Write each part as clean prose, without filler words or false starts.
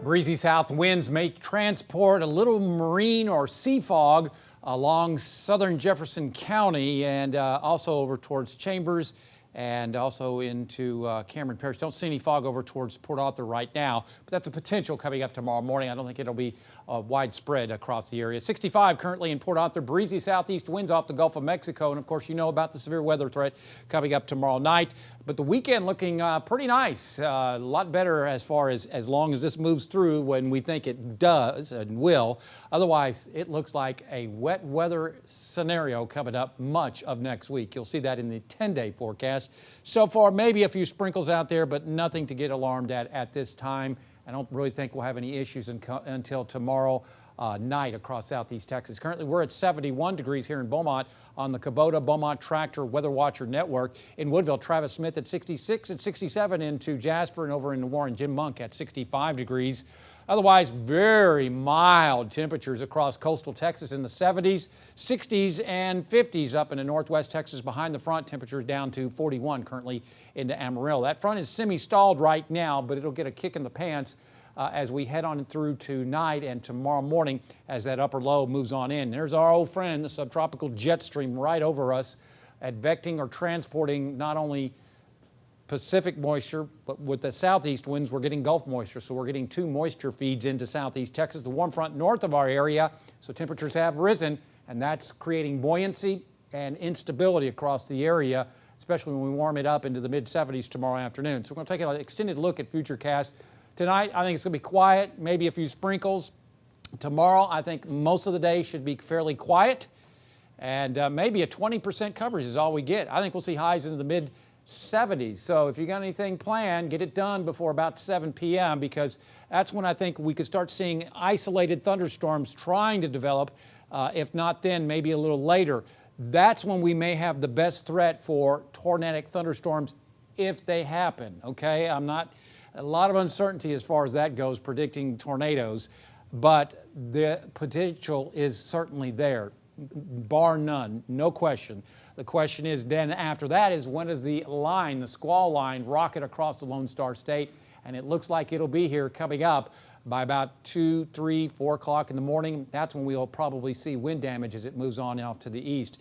Breezy south winds may transport a little marine or sea fog along southern Jefferson County and also over towards Chambers and also into Cameron Parish. Don't see any fog over towards Port Arthur right now, but that's a potential coming up tomorrow morning. I don't think it'll be widespread across the area. 65 currently in Port Arthur. Breezy southeast winds off the Gulf of Mexico, and of course you know about the severe weather threat coming up tomorrow night. But the weekend looking pretty nice, a lot better as far as long as this moves through when we think it does and will. Otherwise, it looks like a wet weather scenario coming up much of next week. You'll see that in the 10-day forecast. So far, maybe a few sprinkles out there, but nothing to get alarmed at this time. I don't really think we'll have any issues until tomorrow night across southeast Texas. Currently, we're at 71 degrees here in Beaumont on the Kubota Beaumont Tractor Weather Watcher Network. In Woodville, Travis Smith at 66 and 67 into Jasper, and over in Warren, Jim Monk at 65 degrees. Otherwise, very mild temperatures across coastal Texas in the 70s, 60s, and 50s up into northwest Texas behind the front. Temperatures down to 41 currently into Amarillo. That front is semi-stalled right now, but it'll get a kick in the pants as we head on through tonight and tomorrow morning as that upper low moves on in. There's our old friend, the subtropical jet stream right over us, advecting or transporting not only Pacific moisture, but with the southeast winds, we're getting Gulf moisture. So we're getting two moisture feeds into southeast Texas, the warm front north of our area. So temperatures have risen, and that's creating buoyancy and instability across the area, especially when we warm it up into the mid-70s tomorrow afternoon. So we're going to take an extended look at Futurecast. Tonight, I think it's going to be quiet, maybe a few sprinkles. Tomorrow, I think most of the day should be fairly quiet, and maybe a 20% coverage is all we get. I think we'll see highs into the mid-70s. So if you got anything planned, get it done before about 7 p.m. because that's when I think we could start seeing isolated thunderstorms trying to develop. If not then, maybe a little later. That's when we may have the best threat for tornadic thunderstorms if they happen, okay? A lot of uncertainty as far as that goes, predicting tornadoes, but the potential is certainly there, bar none, no question. The question is then after that is when does the line, the squall line, rocket across the Lone Star State? And it looks like it'll be here coming up by about 2, 3, 4 o'clock in the morning. That's when we'll probably see wind damage as it moves on off to the east.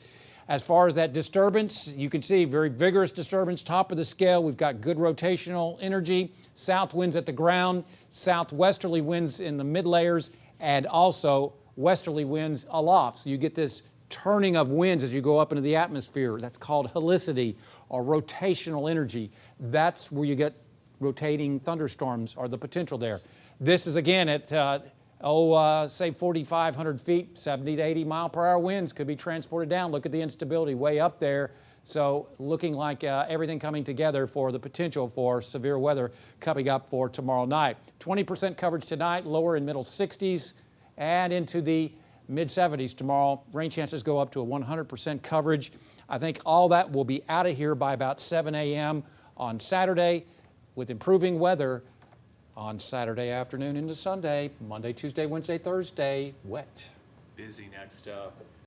As far as that disturbance, you can see very vigorous disturbance, top of the scale. We've got good rotational energy, south winds at the ground, southwesterly winds in the mid layers, and also westerly winds aloft. So you get this turning of winds as you go up into the atmosphere. That's called helicity or rotational energy. That's where you get rotating thunderstorms or the potential there. This is again at say 4,500 feet, 70 to 80 mile per hour winds could be transported down. Look at the instability way up there. So looking like everything coming together for the potential for severe weather coming up for tomorrow night. 20% coverage tonight, lower and middle 60s and into the mid 70s tomorrow. Rain chances go up to a 100% coverage. I think all that will be out of here by about 7 a.m. on Saturday with improving weather on Saturday afternoon into Sunday, Monday, Tuesday, Wednesday, Thursday, wet. Busy next up.